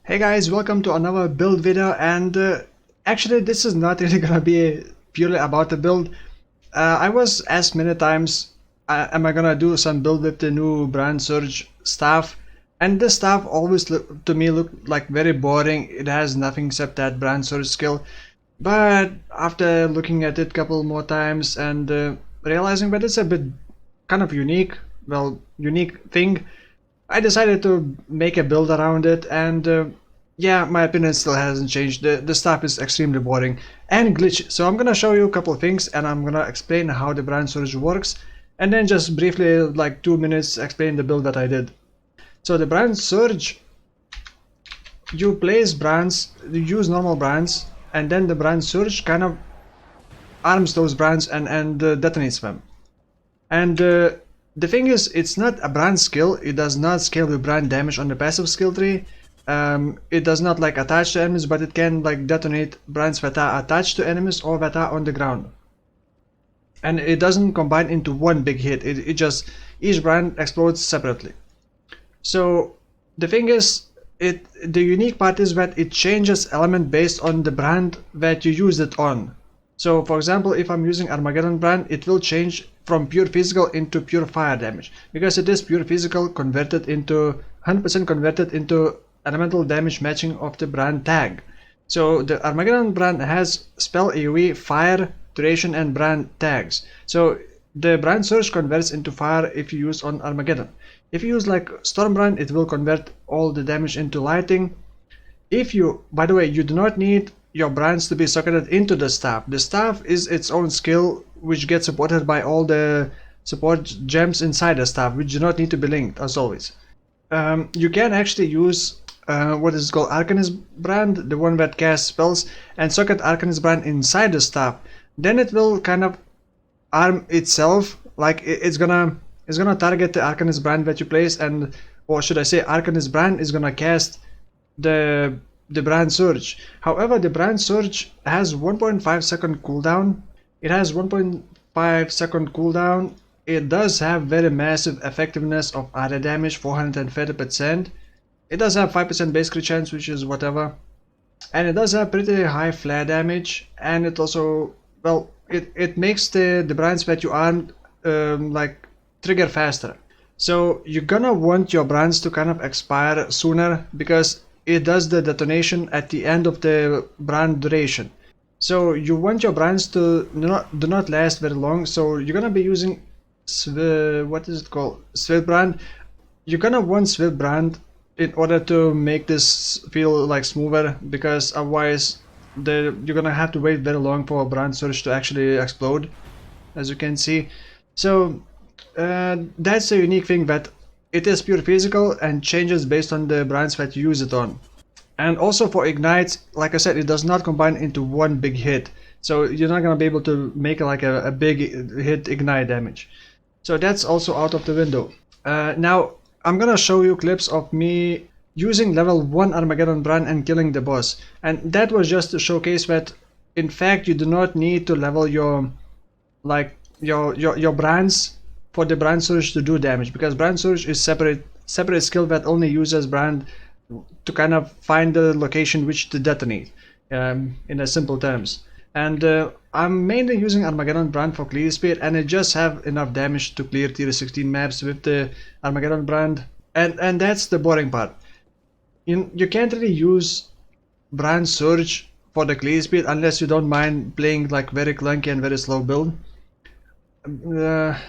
Hey guys, welcome to another build video, and actually this is not really gonna be purely about the build. I was asked many times, am I gonna do some build with the new Brandsurge staff? And this staff always to me looked like very boring. It has nothing except that Brandsurge skill. But after looking at it a couple more times and realizing that it's a bit kind of unique thing, I decided to make a build around it, and yeah, my opinion still hasn't changed. The stuff is extremely boring and glitchy. So I'm gonna show you a couple of things, and I'm gonna explain how the Brandsurge works, and then just briefly, like 2 minutes, explain the build that I did. So the Brandsurge, you place brands, you use normal brands, and then the Brandsurge kind of arms those brands and detonates them. And the thing is, it's not a brand skill. It does not scale with brand damage on the passive skill tree. It does not like attach to enemies, but it can like detonate brands that are attached to enemies or that are on the ground. And it doesn't combine into one big hit. It just, each brand explodes separately. So the thing is, the unique part is that it changes element based on the brand that you use it on. So for example, if I'm using Armageddon brand, it will change from pure physical into pure fire damage, because it is pure physical converted into 100% converted into elemental damage matching of the brand tag. So the Armageddon brand has spell, AoE, fire, duration, and brand tags. So the Brandsurge converts into fire if you use on Armageddon. If you use like Storm brand, it will convert all the damage into lighting. If you, by the way, you do not need your brands to be socketed into the staff. The staff is its own skill, which gets supported by all the support gems inside the staff, which do not need to be linked, as always. You can actually use what is called Arcanist brand, the one that casts spells, and socket Arcanist brand inside the staff. Then it will kind of arm itself, like it's gonna target the Arcanist brand that you place, and, or should I say, Arcanist brand is gonna cast the Brandsurge. However, the Brandsurge has 1.5 second cooldown. It has 1.5 second cooldown. It does have very massive effectiveness of area damage, 430%. It does have 5% base crit chance, which is whatever. And it does have pretty high flare damage, and it also, well, it makes the brands that you armed like trigger faster. So you're gonna want your brands to kind of expire sooner, because it does the detonation at the end of the brand duration. So you want your brands to do not last very long. So you're gonna be using what is it called, Swift brand. You're gonna want Swift brand in order to make this feel like smoother, because otherwise you're gonna have to wait very long for a Brandsurge to actually explode, as you can see. So that's the unique thing, that it is pure physical and changes based on the brands that you use it on. And also for Ignite, like I said, it does not combine into one big hit. So you're not gonna be able to make like a big hit Ignite damage. So that's also out of the window. Now I'm gonna show you clips of me using level 1 Armageddon brand and killing the boss. And that was just to showcase that in fact you do not need to level your brands for the Brandsurge to do damage, because Brandsurge is separate skill that only uses brand to kind of find the location which to detonate, in a simple terms. And I'm mainly using Armageddon brand for clear speed, and it just have enough damage to clear tier 16 maps with the Armageddon brand, and that's the boring part. You can't really use Brandsurge for the clear speed unless you don't mind playing like very clunky and very slow build.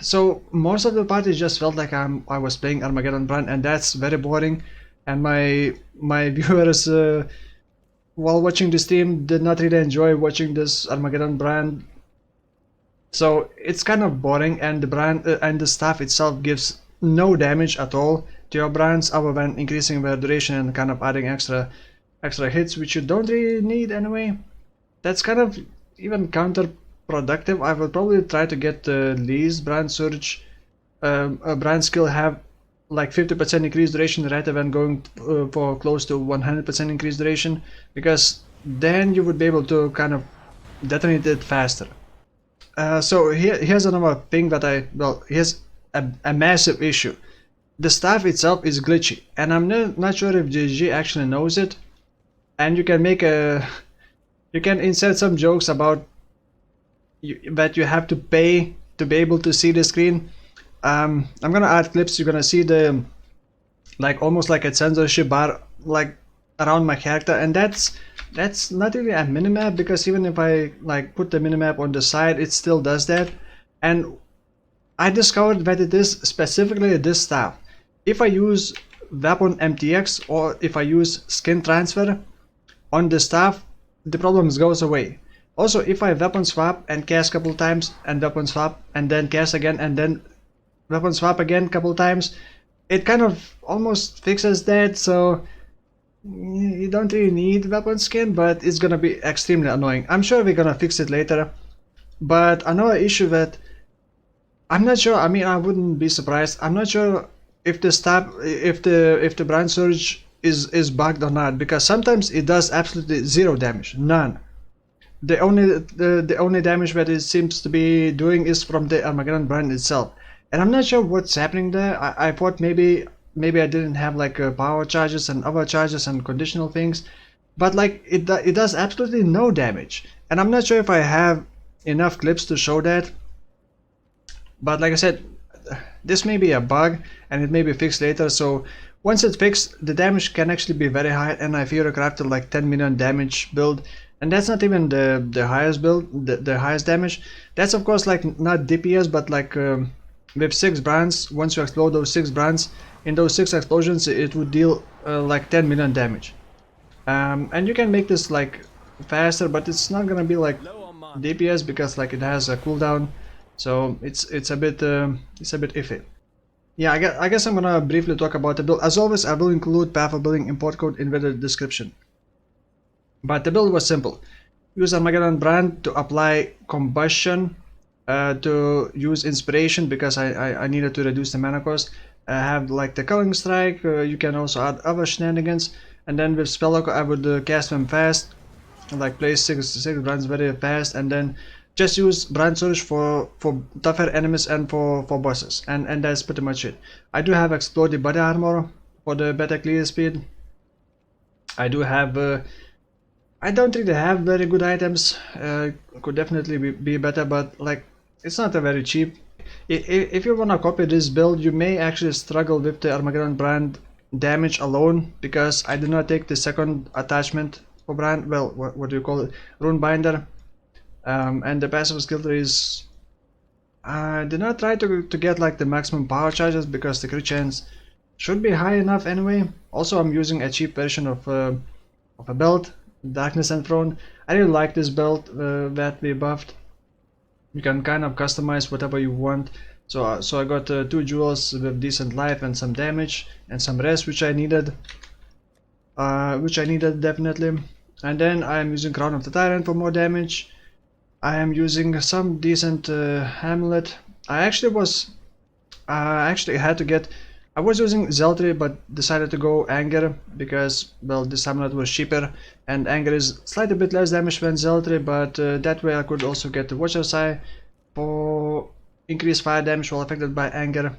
So most of the parties just felt like I was playing Armageddon brand, and that's very boring. And my viewers while watching the stream did not really enjoy watching this Armageddon brand. So it's kind of boring, and the brand and the staff itself gives no damage at all to your brands, other than increasing their duration and kind of adding extra hits, which you don't really need anyway. That's kind of even counterproductive. I will probably try to get the least Brandsurge brand skill have like 50% increased duration rather than going for close to 100% increased duration, because then you would be able to kind of detonate it faster. So here's another thing that here's a massive issue. The staff itself is glitchy, and I'm not sure if GG actually knows it, and you can make you can insert some jokes about that you have to pay to be able to see the screen. I'm gonna add clips. You're gonna see the like almost like a censorship bar like around my character, and that's not really a minimap, because even if I like put the minimap on the side, it still does that. And I discovered that it is specifically this staff. If I use weapon MTX or if I use skin transfer on the staff, the problems goes away. Also, if I weapon swap and cast couple times and weapon swap and then cast again and then weapon swap again couple times, it kind of almost fixes that. So you don't really need weapon skin, but it's gonna be extremely annoying. I'm sure we're gonna fix it later. But another issue that I'm not sure, I mean, I wouldn't be surprised. I'm not sure if the stab, if the Brandsurge is bugged or not, because sometimes it does absolutely zero damage, none. The only damage that it seems to be doing is from the Armageddon brand itself, and I'm not sure what's happening there. I thought maybe I didn't have like power charges and other charges and conditional things, but like it does absolutely no damage, and I'm not sure if I have enough clips to show that. But like I said, this may be a bug and it may be fixed later. So once it's fixed, the damage can actually be very high, and I feel crafted like 10 million damage build, and that's not even the highest build, the highest damage. That's of course like not DPS, but like with 6 brands, once you explode those 6 brands, in those 6 explosions it would deal like 10 million damage. And you can make this like faster, but it's not gonna be like DPS because like it has a cooldown, so it's a bit iffy. Yeah, I guess I'm gonna briefly talk about the build. As always, I will include path of building import code in the description. But the build was simple. Use Armageddon brand to apply combustion, to use inspiration because I needed to reduce the mana cost. Have like the culling strike. You can also add other shenanigans, and then with spell locker I would cast them fast, like place six brands very fast, and then just use Brandsurge for tougher enemies and for bosses, and that's pretty much it. I do have exploded body armor for the better clear speed. I do have I don't really have very good items. Could definitely be better, but like it's not a very cheap. If you wanna copy this build, you may actually struggle with the Armageddon brand damage alone, because I did not take the second attachment for brand. Well, what do you call it? Rune binder. And the passive skill tree is. I did not try to get like the maximum power charges because the crit chance should be high enough anyway. Also, I'm using a cheap version of a belt, Darkness Enthroned. I really like this belt that we buffed. You can kind of customize whatever you want. So I got 2 jewels with decent life and some damage and some rest, which I needed. Definitely. And then I'm using Crown of the Tyrant for more damage. I am using some decent amulet. I actually had to get. I was using Zeltry but decided to go Anger because, well, this amulet was cheaper, and Anger is slightly bit less damage than Zeltry, but that way I could also get the Watcher's Eye for increased fire damage while affected by Anger.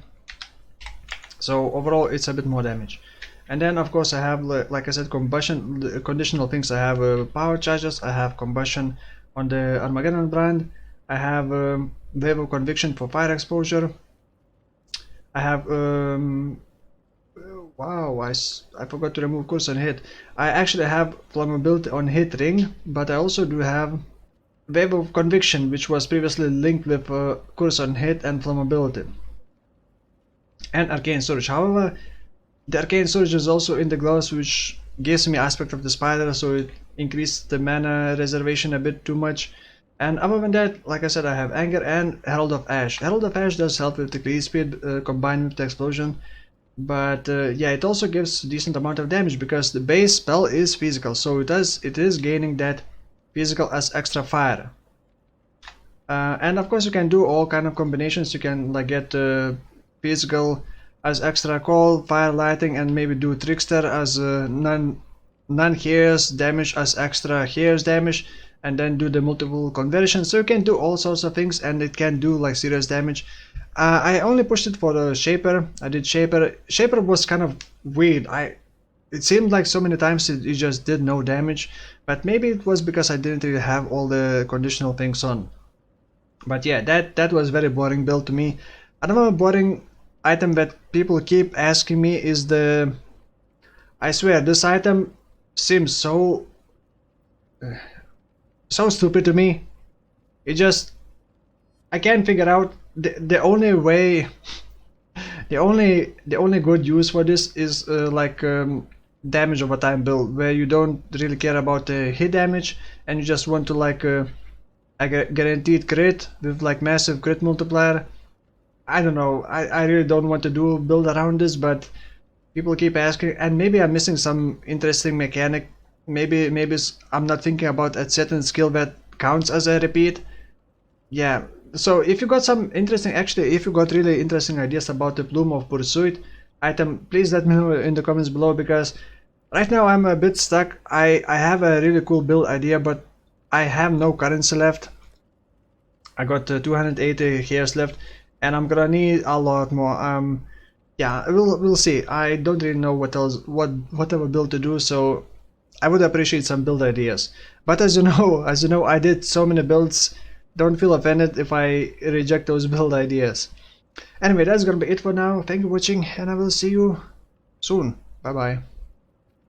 So overall it's a bit more damage. And then of course I have, like I said, combustion, the conditional things. I have power charges, I have combustion on the Armageddon brand, I have Wave of Conviction for fire exposure, I have wow, I forgot to remove curse on hit. I actually have flammability on hit ring, but I also do have Wave of Conviction, which was previously linked with curse on hit and flammability, and Arcane Surge. However, the Arcane Surge is also in the gloves, which gives me aspect of the spider, so it increased the mana reservation a bit too much. And other than that, like I said, I have Anger and Herald of Ash. Herald of Ash does help with the clear speed combined with the explosion, but yeah, it also gives decent amount of damage because the base spell is physical, so it is gaining that physical as extra fire. And of course you can do all kind of combinations. You can like get physical as extra call, fire lighting, and maybe do Trickster as non-hairs damage as extra hairs damage, and then do the multiple conversions. So you can do all sorts of things, and it can do like serious damage. I only pushed it for the Shaper. I did Shaper. Shaper was kind of weird. it seemed like so many times it just did no damage, but maybe it was because I didn't really have all the conditional things on. But yeah, that was very boring build to me. Another boring item that people keep asking me is the... I swear, this item seems so stupid to me. It just... I can't figure out the only way... The only good use for this is like damage over time build, where you don't really care about the hit damage and you just want to like a guaranteed crit with like massive crit multiplier. I don't know, I really don't want to do a build around this, but people keep asking, and maybe I'm missing some interesting mechanic. Maybe I'm not thinking about a certain skill that counts as a repeat. Yeah, so if you got some interesting, actually, if you got really interesting ideas about the Plume of Pursuit item, please let me know in the comments below, because right now I'm a bit stuck. I have a really cool build idea, but I have no currency left. I got 280 hairs left, and I'm gonna need a lot more. Yeah, we'll see. I don't really know what else, whatever build to do, so I would appreciate some build ideas. But as you know, I did so many builds. Don't feel offended if I reject those build ideas. Anyway, that's gonna be it for now. Thank you for watching, and I will see you soon. Bye bye.